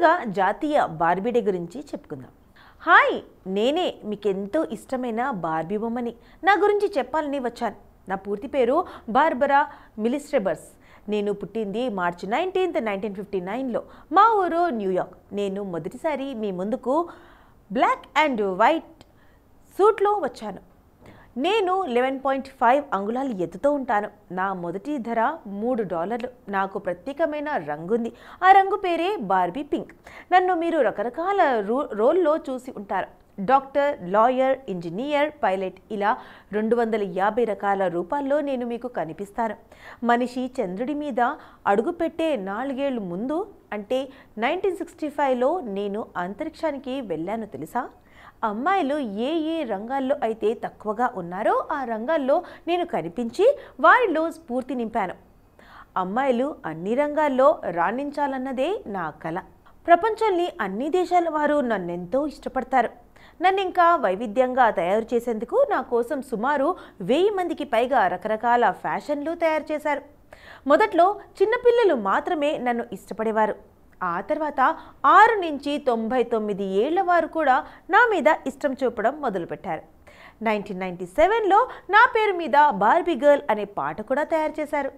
ముందుగా జాతీయ Barbie day గురించి చెప్పుకుందాం. హాయ్, నేనే మీకెంతో ఇష్టమైన బార్బీ బొమ్మని. నా గురించి చెప్పాలని వచ్చాను. నా పూర్తి పేరు బార్బరా మిలిస్ట్రెబర్స్. నేను పుట్టింది మార్చి 19, 1959లో. మా ఊరు న్యూయార్క్. నేను మొదటిసారి మీ ముందుకు బ్లాక్ అండ్ వైట్ సూట్లో వచ్చాను. నేను 11.5 అంగుళాలు ఎత్తుతో ఉంటాను. నా మొదటి ధర $3. నాకు ప్రత్యేకమైన రంగుంది. ఆ రంగు పేరే బార్బీ పింక్. నన్ను మీరు రకరకాల రోల్లో చూసి ఉంటారు. డాక్టర్, లాయర్, ఇంజనీర్, పైలట్, ఇలా 250 రకాల రూపాల్లో నేను మీకు కనిపిస్తాను. మనిషి చంద్రుడి మీద అడుగుపెట్టే 4 ఏళ్ల ముందు, అంటే 1965లో నేను అంతరిక్షానికి వెళ్ళాను తెలుసా? అమ్మాయిలు ఏ రంగాల్లో అయితే తక్కువగా ఉన్నారో ఆ రంగాల్లో నేను కనిపించి వారిలో స్ఫూర్తి నింపాను. అమ్మాయిలు అన్ని రంగాల్లో రాణించాలన్నదే నా కల. ప్రపంచంలోని అన్ని దేశాల వారు నన్నెంతో ఇష్టపడతారు. నన్ను ఇంకా వైవిధ్యంగా తయారు చేసేందుకు నా కోసం సుమారు 1000 మందికి పైగా రకరకాల ఫ్యాషన్లు తయారు చేశారు. మొదట్లో చిన్నపిల్లలు మాత్రమే నన్ను ఇష్టపడేవారు. ఆ తర్వాత 6 నుంచి 99 ఏళ్ల వారు కూడా నా మీద ఇష్టం చూపడం మొదలుపెట్టారు. 1997లో నా పేరు మీద బార్బీ గర్ల్ అనే పాట కూడా తయారు చేశారు.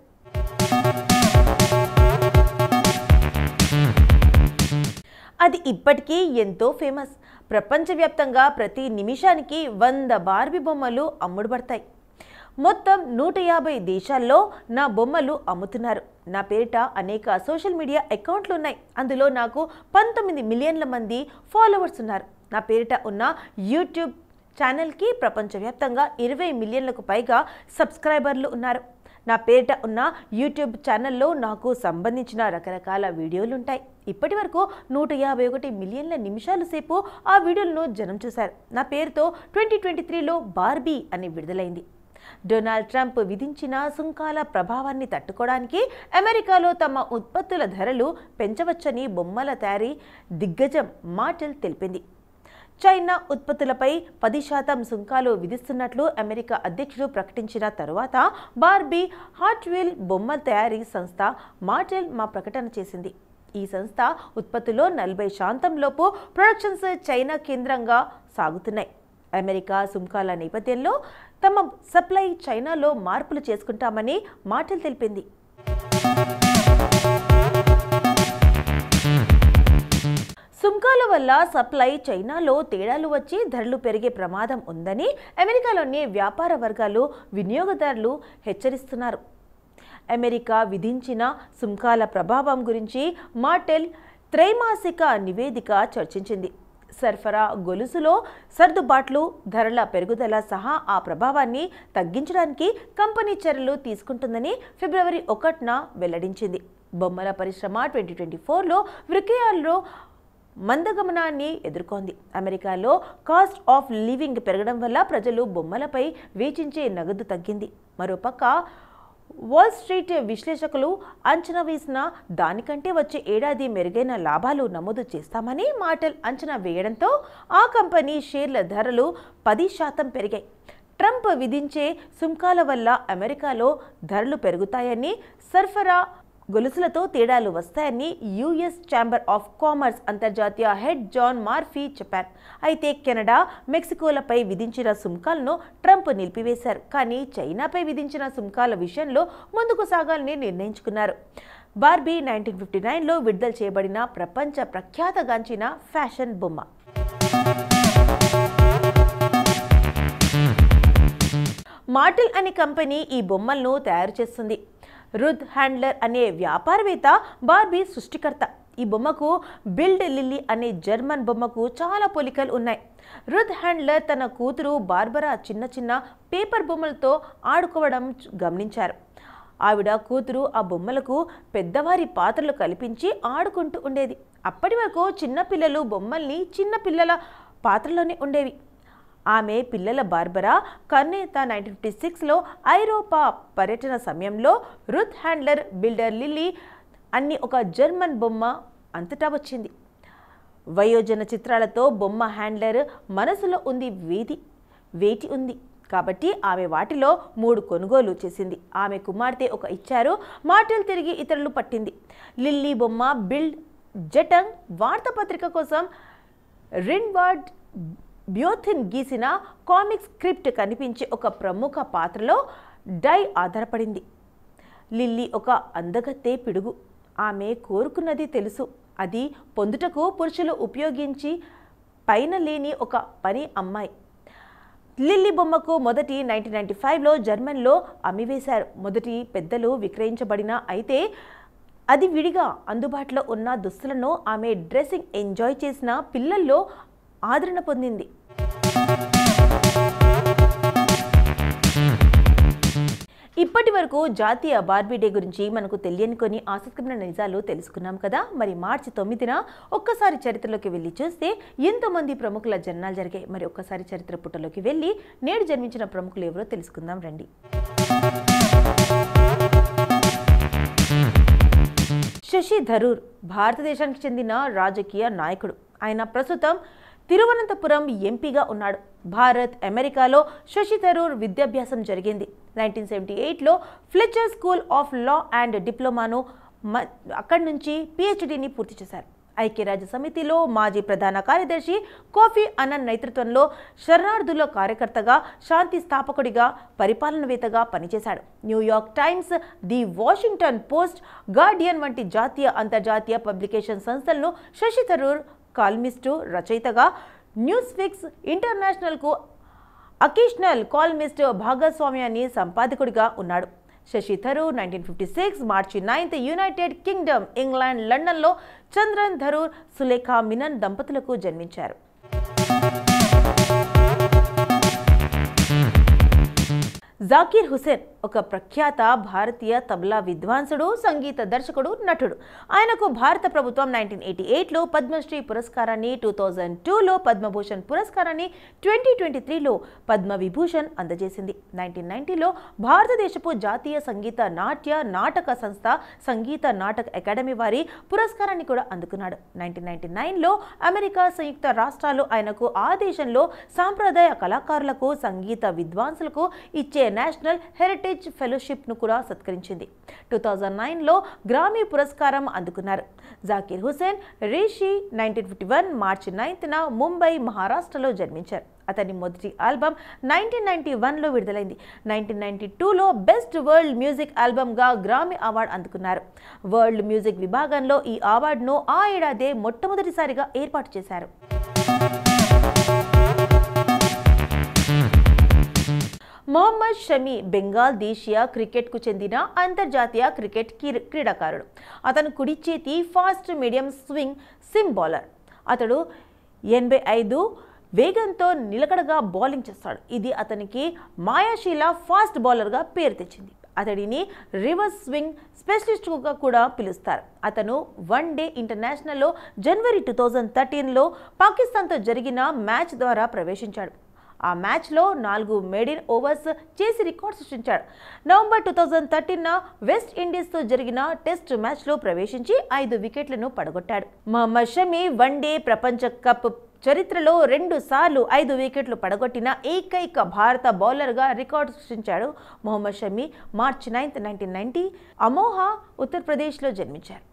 అది ఇప్పటికీ ఎంతో ఫేమస్. ప్రపంచవ్యాప్తంగా ప్రతి నిమిషానికి 100 బార్బీ బొమ్మలు అమ్ముడుపడతాయి. మొత్తం 150 దేశాల్లో నా బొమ్మలు అమ్ముతున్నారు. నా పేరిట అనేక సోషల్ మీడియా అకౌంట్లు ఉన్నాయి. అందులో నాకు 19 మిలియన్ల మంది ఫాలోవర్స్ ఉన్నారు. నా పేరిట ఉన్న యూట్యూబ్ ఛానల్కి ప్రపంచవ్యాప్తంగా 20 మిలియన్లకు పైగా సబ్స్క్రైబర్లు ఉన్నారు. నా పేరిట ఉన్న యూట్యూబ్ ఛానల్లో నాకు సంబంధించిన రకరకాల వీడియోలు ఉంటాయి. ఇప్పటి వరకు 151 మిలియన్ల నిమిషాల సేపు ఆ వీడియోలను జనం చూశారు. నా పేరుతో 2023లో బార్బీ అని విడుదలైంది. డొనాల్డ్ ట్రంప్ విధించిన సుంకాల ప్రభావాన్ని తట్టుకోవడానికి అమెరికాలో తమ ఉత్పత్తుల ధరలు పెంచవచ్చని బొమ్మల తయారీ దిగ్గజం మాటెల్ తెలిపింది. చైనా ఉత్పత్తులపై 10% సుంకాలు విధిస్తున్నట్లు అమెరికా అధ్యక్షుడు ప్రకటించిన తరువాత బార్బీ హాట్ వీల్ బొమ్మల తయారీ సంస్థ మాటెల్ మా ప్రకటన చేసింది. ఈ సంస్థ ఉత్పత్తుల్లో 40% లోపు ప్రొడక్షన్స్ చైనా కేంద్రంగా సాగుతున్నాయి. అమెరికా సుంకాల నేపథ్యంలో తమ సప్లై చైనాలో మార్పులు చేసుకుంటామని మాటెల్ తెలిపింది. సుంకాల వల్ల సప్లై చైనాలో తేడాలు వచ్చి ధరలు పెరిగే ప్రమాదం ఉందని అమెరికాలోని వ్యాపార వర్గాలు, వినియోగదారులు హెచ్చరిస్తున్నారు. అమెరికా విధించిన సుంకాల ప్రభావం గురించి మాటెల్ త్రైమాసిక నివేదిక చర్చించింది. సరఫరా గొలుసులో సర్దుబాట్లు, ధరల పెరుగుదల సహా ఆ ప్రభావాన్ని తగ్గించడానికి కంపెనీ చర్యలు తీసుకుంటుందని ఫిబ్రవరి 1న వెల్లడించింది. బొమ్మల పరిశ్రమ 2024లో విక్రయాల్లో మందగమనాన్ని ఎదుర్కొంది. అమెరికాలో కాస్ట్ ఆఫ్ లివింగ్ పెరగడం వల్ల ప్రజలు బొమ్మలపై వేచించే నగదు తగ్గింది. మరోపక్క వాల్ స్ట్రీట్ విశ్లేషకులు అంచనా వేసిన దానికంటే వచ్చే ఏడాది మెరుగైన లాభాలు నమోదు చేస్తామని మాటెల్ అంచనా వేయడంతో ఆ కంపెనీ షేర్ల ధరలు 10% పెరిగాయి. ట్రంప్ విధించే సుంకాల వల్ల అమెరికాలో ధరలు పెరుగుతాయని, సరఫరా గొలుసులతో తేడాలు వస్తాయని యుఎస్ ఛాంబర్ ఆఫ్ కామర్స్ అంతర్జాతీయ హెడ్ జాన్ మార్ఫీ చెప్పారు. అయితే కెనడా, మెక్సికోలపై విధించిన సుంకాలను ట్రంప్ నిలిపివేశారు. కానీ చైనాపై విధించిన సుంకాల విషయంలో ముందుకు సాగాలని నిర్ణయించుకున్నారు. బార్బీ 1959లో విడుదల చేయబడిన ప్రపంచ ప్రఖ్యాతగాంచిన ఫ్యాషన్ బొమ్మ. మాటెల్ అనే కంపెనీ ఈ బొమ్మలను తయారు చేస్తుంది. రుత్ హ్యాండ్లర్ అనే వ్యాపారవేత్త బార్బీ సృష్టికర్త. ఈ బొమ్మకు బిల్డ్ లిల్లీ అనే జర్మన్ బొమ్మకు చాలా పోలికలు ఉన్నాయి. రుత్ హ్యాండ్లర్ తన కూతురు బార్బరా చిన్న చిన్న పేపర్ బొమ్మలతో ఆడుకోవడం గమనించారు. ఆవిడ కూతురు ఆ బొమ్మలకు పెద్దవారి పాత్రలు కల్పించి ఆడుకుంటూ ఉండేది. అప్పటి వరకు చిన్నపిల్లలు బొమ్మల్ని చిన్నపిల్లల పాత్రలోనే ఉండేవి. ఆమె పిల్లల బార్బరా కర్నేత 1956లో ఐరోపా పర్యటన సమయంలో రుత్ హ్యాండ్లర్, బిల్డర్ లిల్లీ అన్ని ఒక జర్మన్ బొమ్మ అంతటా వచ్చింది. వయోజన చిత్రాలతో బొమ్మ హ్యాండ్లర్ మనసులో ఉంది వేటి ఉంది కాబట్టి ఆమె వాటిలో 3 కొనుగోలు చేసింది. ఆమె కుమార్తె ఒక ఇచ్చారు. మాటెల్ తిరిగి ఇతరులు పట్టింది. లిల్లీ బొమ్మ బిల్డ్ జెటంగ్ వార్తాపత్రిక కోసం రిన్వార్డ్ బ్యోథిన్ గీసిన కామిక్ స్క్రిప్ట్ కనిపించే ఒక ప్రముఖ పాత్రలో డై ఆధారపడింది. లిల్లీ ఒక అందగత్తె పిడుగు. ఆమె కోరుకున్నది తెలుసు. అది పొందుటకు పురుషులు ఉపయోగించి పైన లేని ఒక పని అమ్మాయి. లిల్లీ బొమ్మకు మొదటి 1995లో జర్మన్లో అమ్మివేశారు. మొదటి పెద్దలు విక్రయించబడిన అయితే అది విడిగా అందుబాటులో ఉన్న దుస్తులను ఆమె డ్రెస్సింగ్ ఎంజాయ్ చేసిన పిల్లల్లో ఆదరణ పొందింది. ఇప్పటి వరకు జాతీయ బార్బీ డే గురించి మనకు తెలియని కొన్ని ఆసక్తికరమైన నిజాలు తెలుసుకున్నాం కదా. మరి మార్చి 9న ఒక్కసారి చరిత్రలోకి వెళ్ళి చూస్తే ఎంతోమంది ప్రముఖుల జన్మాలు జరిగాయి. మరి ఒక్కసారి చరిత్ర పుటలోకి వెళ్ళి నేడు జన్మించిన ప్రముఖులు ఎవరో తెలుసుకుందాం రండి. శశి థరూర్ భారతదేశానికి చెందిన రాజకీయ నాయకుడు. ఆయన ప్రస్తుతం తిరువనంతపురం ఎంపీగా ఉన్నాడు. భారత్, అమెరికాలో శశి థరూర్ విద్యాభ్యాసం జరిగింది. 1978లో Fletcher school of law and డిప్లొమాను అక్కడి నుంచి PhDని పూర్తి చేశారు. ఐక్యరాజ్య సమితిలో మాజీ ప్రధాన కార్యదర్శి కోఫీ అన్నన్ నేతృత్వంలో శరణార్థుల కార్యకర్తగా, శాంతి స్థాపకుడిగా, పరిపాలనవేత్తగా పనిచేశాడు. New York times, the Washington post, Guardian వంటి జాతీయ, అంతర్జాతీయ పబ్లికేషన్ సంస్థలను శశి థరూర్ కాల్మిస్టు, రచయితగా, న్యూస్విక్స్ ఇంటర్నేషనల్కు అకేషనల్ కాల్మిస్ట్ భాగస్వామ్యాన్ని సంపాదకుడిగా ఉన్నాడు. శశి థరూర్ 1956 మార్చి 9 యునైటెడ్ కింగ్డమ్, ఇంగ్లాండ్, లండన్లో చంద్రన్ థరూర్, సులేఖా మీనన్ దంపతులకు జన్మించారు. జాకీర్ హుసేన్ ఒక ప్రఖ్యాత భారతీయ తబలా విద్వాంసుడు, సంగీత దర్శకుడు, నటుడు. ఆయనకు భారత ప్రభుత్వం 1988లో పద్మశ్రీ పురస్కారాన్ని, 2002లో పద్మభూషణ్ పురస్కారాన్ని, 2023లో పద్మవిభూషణ్ అందజేసింది. 1990లో భారతదేశపు జాతీయ సంగీత నాట్య నాటక సంస్థ సంగీత నాటక అకాడమీ వారి పురస్కారాన్ని కూడా అందుకున్నాడు. 1999లో అమెరికా సంయుక్త రాష్ట్రాలు ఆయనకు ఆ దేశంలో సాంప్రదాయ కళాకారులకు, సంగీత విద్వాంసులకు ఇచ్చే నేషనల్ హెరిటేజ్ ఫెలోషిప్ను కూడా సత్కరించింది. 2009లో గ్రామీ పురస్కారం అందుకున్నారు. జాకీర్ హుసేన్ రిషి 1951 మార్చి 9న ముంబై, మహారాష్ట్రలో జన్మించారు. అతని మొదటి ఆల్బమ్ 1991లో విడుదలైంది. 1992లో బెస్ట్ వరల్డ్ మ్యూజిక్ ఆల్బమ్గా గ్రామీ అవార్డు అందుకున్నారు. వరల్డ్ మ్యూజిక్ విభాగంలో ఈ అవార్డును ఆ ఏడాదే మొట్టమొదటిసారిగా ఏర్పాటు చేశారు. మొహమ్మద్ షమి బెంగాల్ దేశీయ క్రికెట్కు చెందిన అంతర్జాతీయ క్రికెట్ క్రీడాకారుడు. అతను కుడి చేతి fast medium swing SIM bowler. అతడు 85 వేగంతో నిలకడగా బౌలింగ్ చేస్తాడు. ఇది అతనికి మాయాశీల ఫాస్ట్ బౌలర్గా పేరు తెచ్చింది. అతడిని రివర్స్ స్వింగ్ స్పెషలిస్ట్గా కూడా పిలుస్తారు. అతను వన్డే ఇంటర్నేషనల్లో జనవరి 2013లో పాకిస్తాన్తో జరిగిన మ్యాచ్ ద్వారా ప్రవేశించాడు. ఆ మ్యాచ్లో 4 మెయిన్ ఓవర్స్ చేసి రికార్డు సృష్టించాడు. నవంబర్ 2013న వెస్ట్ ఇండీస్తో జరిగిన టెస్ట్ మ్యాచ్లో ప్రవేశించి 5 వికెట్లను పడగొట్టాడు. మహమ్మద్ షమి వన్డే ప్రపంచ కప్ చరిత్రలో 2 సార్లు 5 వికెట్లు పడగొట్టిన ఏకైక భారత బౌలర్గా రికార్డు సృష్టించాడు. మొహమ్మద్ షమి మార్చి 9, 1990 అమోహా, ఉత్తరప్రదేశ్లో జన్మించారు.